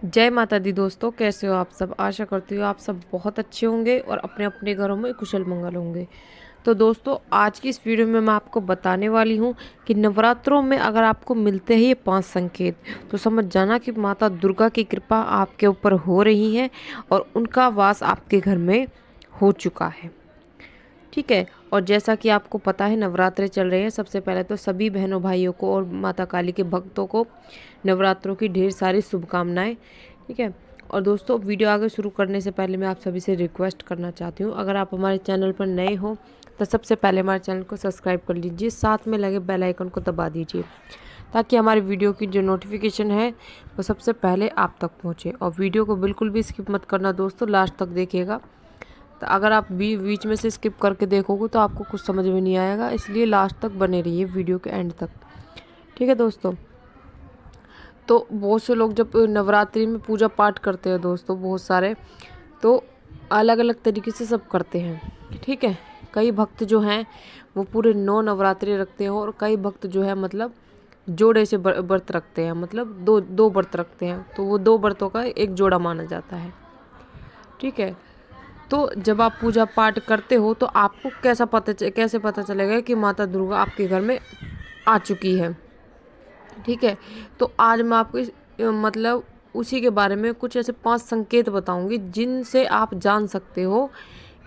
जय माता दी दोस्तों, कैसे हो आप सब। आशा करती हूँ आप सब बहुत अच्छे होंगे और अपने अपने घरों में कुशल मंगल होंगे। तो दोस्तों, आज की इस वीडियो में मैं आपको बताने वाली हूँ कि नवरात्रों में अगर आपको मिलते हैं ये 5 संकेत, तो समझ जाना कि माता दुर्गा की कृपा आपके ऊपर हो रही है और उनका वास आपके घर में हो चुका है। ठीक है। और जैसा कि आपको पता है नवरात्रे चल रहे हैं, सबसे पहले तो सभी बहनों भाइयों को और माता काली के भक्तों को नवरात्रों की ढेर सारी शुभकामनाएं। ठीक है। और दोस्तों, वीडियो आगे शुरू करने से पहले मैं आप सभी से रिक्वेस्ट करना चाहती हूँ, अगर आप हमारे चैनल पर नए हो तो सबसे पहले हमारे चैनल को सब्सक्राइब कर लीजिए, साथ में लगे बेल आइकन को दबा दीजिए ताकि हमारी वीडियो की जो नोटिफिकेशन है वो सबसे पहले आप तक पहुँचे। और वीडियो को बिल्कुल भी स्किप मत करना दोस्तों, लास्ट तक देखिएगा। तो अगर आप बीच में से स्किप करके देखोगे तो आपको कुछ समझ में नहीं आएगा, इसलिए लास्ट तक बने रहिए वीडियो के एंड तक। ठीक है दोस्तों। तो बहुत से लोग जब नवरात्रि में पूजा पाठ करते हैं दोस्तों, बहुत सारे तो अलग अलग तरीके से सब करते हैं। ठीक है। कई भक्त जो हैं वो पूरे 9 नवरात्रि रखते हैं और कई भक्त जो है मतलब जोड़े से व्रत रखते हैं, मतलब दो दो व्रत रखते हैं, तो वो 2 व्रतों का एक जोड़ा माना जाता है। ठीक है। तो जब आप पूजा पाठ करते हो तो आपको कैसे पता चलेगा कि माता दुर्गा आपके घर में आ चुकी है। ठीक है। तो आज मैं आपको मतलब उसी के बारे में कुछ ऐसे 5 संकेत बताऊंगी जिनसे आप जान सकते हो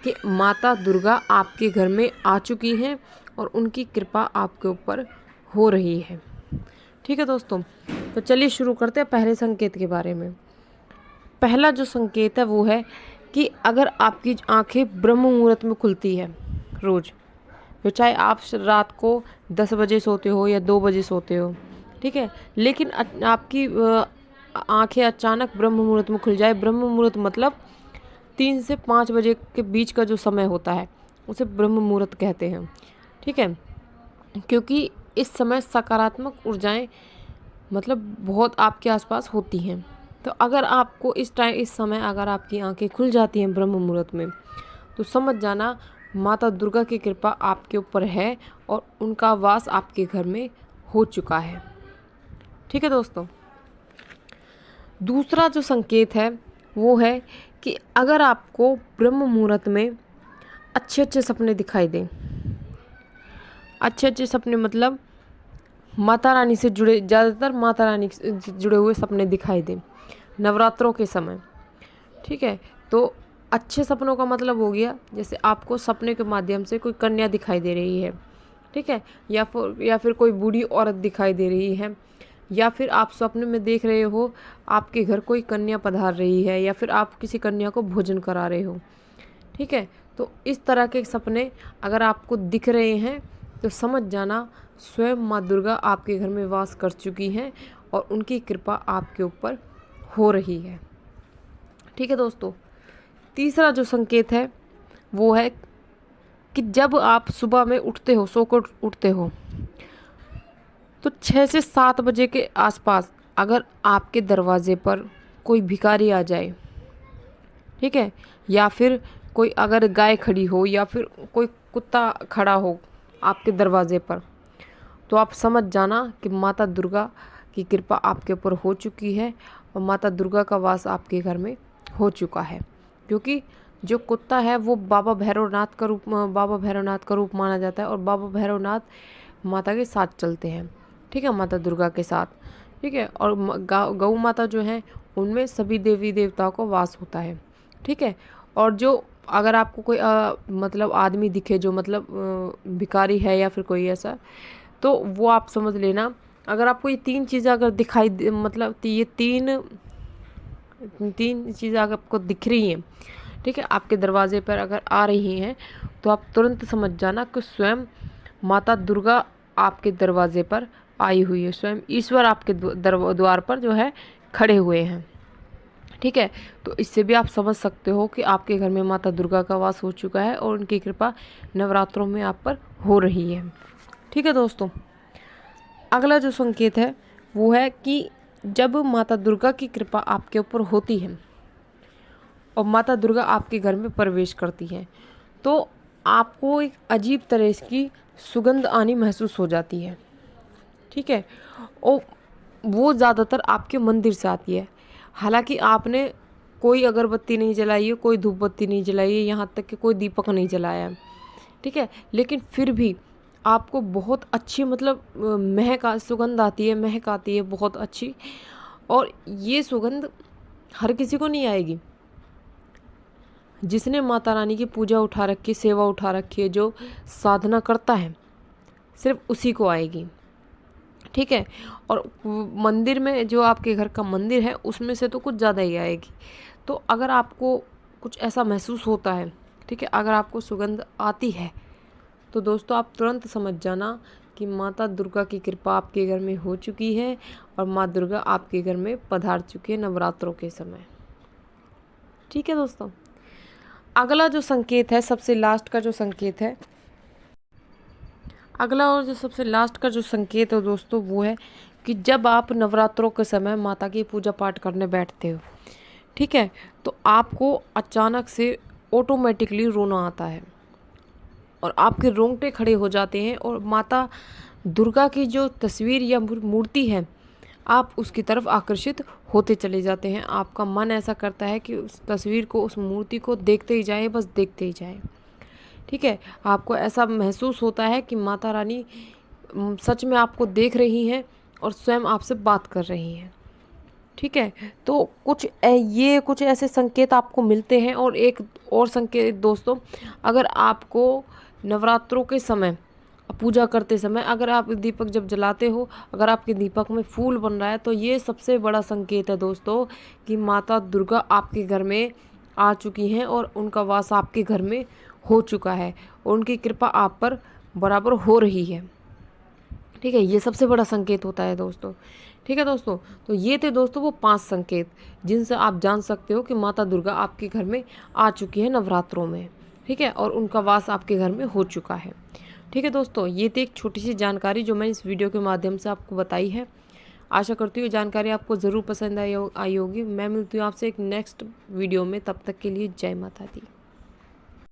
कि माता दुर्गा आपके घर में आ चुकी हैं और उनकी कृपा आपके ऊपर हो रही है। ठीक है दोस्तों। तो चलिए शुरू करते हैं पहले संकेत के बारे में। पहला जो संकेत है वो है कि अगर आपकी आंखें ब्रह्म मुहूर्त में खुलती है रोज, तो चाहे आप रात को 10 बजे सोते हो या 2 बजे सोते हो, ठीक है, लेकिन आपकी आंखें अचानक ब्रह्म मुहूर्त में खुल जाए। ब्रह्म मुहूर्त मतलब 3 से 5 बजे के बीच का जो समय होता है उसे ब्रह्म मुहूर्त कहते हैं। ठीक है। क्योंकि इस समय सकारात्मक ऊर्जाएं मतलब बहुत आपके आसपास होती हैं। तो अगर आपको इस समय अगर आपकी आंखें खुल जाती हैं ब्रह्म मुहूर्त में, तो समझ जाना माता दुर्गा की कृपा आपके ऊपर है और उनका वास आपके घर में हो चुका है। ठीक है दोस्तों। दूसरा जो संकेत है वो है कि अगर आपको ब्रह्म मुहूर्त में अच्छे अच्छे सपने दिखाई दें, अच्छे अच्छे सपने मतलब माता रानी से जुड़े, ज़्यादातर माता रानी से जुड़े हुए सपने दिखाई दें नवरात्रों के समय। ठीक है। तो अच्छे सपनों का मतलब हो गया जैसे आपको सपने के माध्यम से कोई कन्या दिखाई दे रही है, ठीक है, या फिर कोई बूढ़ी औरत दिखाई दे रही है, या फिर आप सपने में देख रहे हो आपके घर कोई कन्या पधार रही है, या फिर आप किसी कन्या को भोजन करा रहे हो। ठीक है। तो इस तरह के सपने अगर आपको दिख रहे हैं तो समझ जाना स्वयं माँ दुर्गा आपके घर में वास कर चुकी हैं और उनकी कृपा आपके ऊपर हो रही है। ठीक है दोस्तों। तीसरा जो संकेत है वो है कि जब आप सुबह में उठते हो, सोकर उठते हो, तो 6 से 7 बजे के आसपास अगर आपके दरवाजे पर कोई भिखारी आ जाए, ठीक है, या फिर कोई अगर गाय खड़ी हो या फिर कोई कुत्ता खड़ा हो आपके दरवाजे पर, तो आप समझ जाना कि माता दुर्गा की कृपा आपके ऊपर हो चुकी है और माता दुर्गा का वास आपके घर में हो चुका है। क्योंकि जो कुत्ता है वो बाबा भैरवनाथ का रूप माना जाता है और बाबा भैरवनाथ माता के साथ चलते हैं। ठीक है, माता दुर्गा के साथ। ठीक है। और गौ माता जो है उनमें सभी देवी देवताओं का वास होता है। ठीक है। और जो अगर आपको कोई मतलब आदमी दिखे जो मतलब भिखारी है या फिर कोई ऐसा, तो वो आप समझ लेना, अगर आपको ये 3 चीज़ें अगर दिखाई मतलब ये तीन चीज़ें अगर आपको दिख रही हैं, ठीक है, आपके दरवाजे पर अगर आ रही हैं, तो आप तुरंत समझ जाना कि स्वयं माता दुर्गा आपके दरवाजे पर आई हुई है, स्वयं ईश्वर आपके द्वार पर जो है खड़े हुए हैं। ठीक है। तो इससे भी आप समझ सकते हो कि आपके घर में माता दुर्गा का वास हो चुका है और उनकी कृपा नवरात्रों में आप पर हो रही है। ठीक है दोस्तों। अगला जो संकेत है वो है कि जब माता दुर्गा की कृपा आपके ऊपर होती है और माता दुर्गा आपके घर में प्रवेश करती है, तो आपको एक अजीब तरह की सुगंध आनी महसूस हो जाती है। ठीक है। और वो ज़्यादातर आपके मंदिर से आती है। हालांकि आपने कोई अगरबत्ती नहीं जलाई है, कोई धूप बत्ती नहीं जलाई है, यहाँ तक कि कोई दीपक नहीं जलाया है, ठीक है, लेकिन फिर भी आपको बहुत अच्छी मतलब सुगंध आती है, महक आती है बहुत अच्छी। और ये सुगंध हर किसी को नहीं आएगी। जिसने माता रानी की पूजा उठा रखी, सेवा उठा रखी है, जो साधना करता है, सिर्फ उसी को आएगी, ठीक है। और मंदिर में, जो आपके घर का मंदिर है, उसमें से तो कुछ ज़्यादा ही आएगी। तो अगर आपको कुछ ऐसा महसूस होता है, ठीक है, अगर आपको सुगंध आती है, तो दोस्तों आप तुरंत समझ जाना कि माता दुर्गा की कृपा आपके घर में हो चुकी है और माँ दुर्गा आपके घर में पधार चुकी है नवरात्रों के समय, ठीक है दोस्तों। अगला जो संकेत है, सबसे लास्ट का जो संकेत है, अगला और जो सबसे लास्ट का जो संकेत है दोस्तों, वो है कि जब आप नवरात्रों के समय माता की पूजा पाठ करने बैठते हो, ठीक है, तो आपको अचानक से ऑटोमेटिकली रोना आता है और आपके रोंगटे खड़े हो जाते हैं और माता दुर्गा की जो तस्वीर या मूर्ति है, आप उसकी तरफ आकर्षित होते चले जाते हैं। आपका मन ऐसा करता है कि उस तस्वीर को, उस मूर्ति को देखते ही जाए, बस देखते ही जाए, ठीक है। आपको ऐसा महसूस होता है कि माता रानी सच में आपको देख रही हैं और स्वयं आपसे बात कर रही हैं, ठीक है। तो ये कुछ ऐसे संकेत आपको मिलते हैं। और एक और संकेत दोस्तों, अगर आपको नवरात्रों के समय, पूजा करते समय, अगर आप दीपक जब जलाते हो, अगर आपके दीपक में फूल बन रहा है, तो ये सबसे बड़ा संकेत है दोस्तों कि माता दुर्गा आपके घर में आ चुकी हैं और उनका वास आपके घर में हो चुका है और उनकी कृपा आप पर बराबर हो रही है, ठीक है। ये सबसे बड़ा संकेत होता है दोस्तों, ठीक है दोस्तों। तो ये थे दोस्तों वो 5 संकेत जिनसे आप जान सकते हो कि माता दुर्गा आपके घर में आ चुकी है नवरात्रों में, ठीक है, और उनका वास आपके घर में हो चुका है, ठीक है दोस्तों। ये थी एक छोटी सी जानकारी जो मैं इस वीडियो के माध्यम से आपको बताई है। आशा करती हूँ जानकारी आपको ज़रूर पसंद आई होगी। मैं मिलती हूँ आपसे एक नेक्स्ट वीडियो में, तब तक के लिए जय माता दी।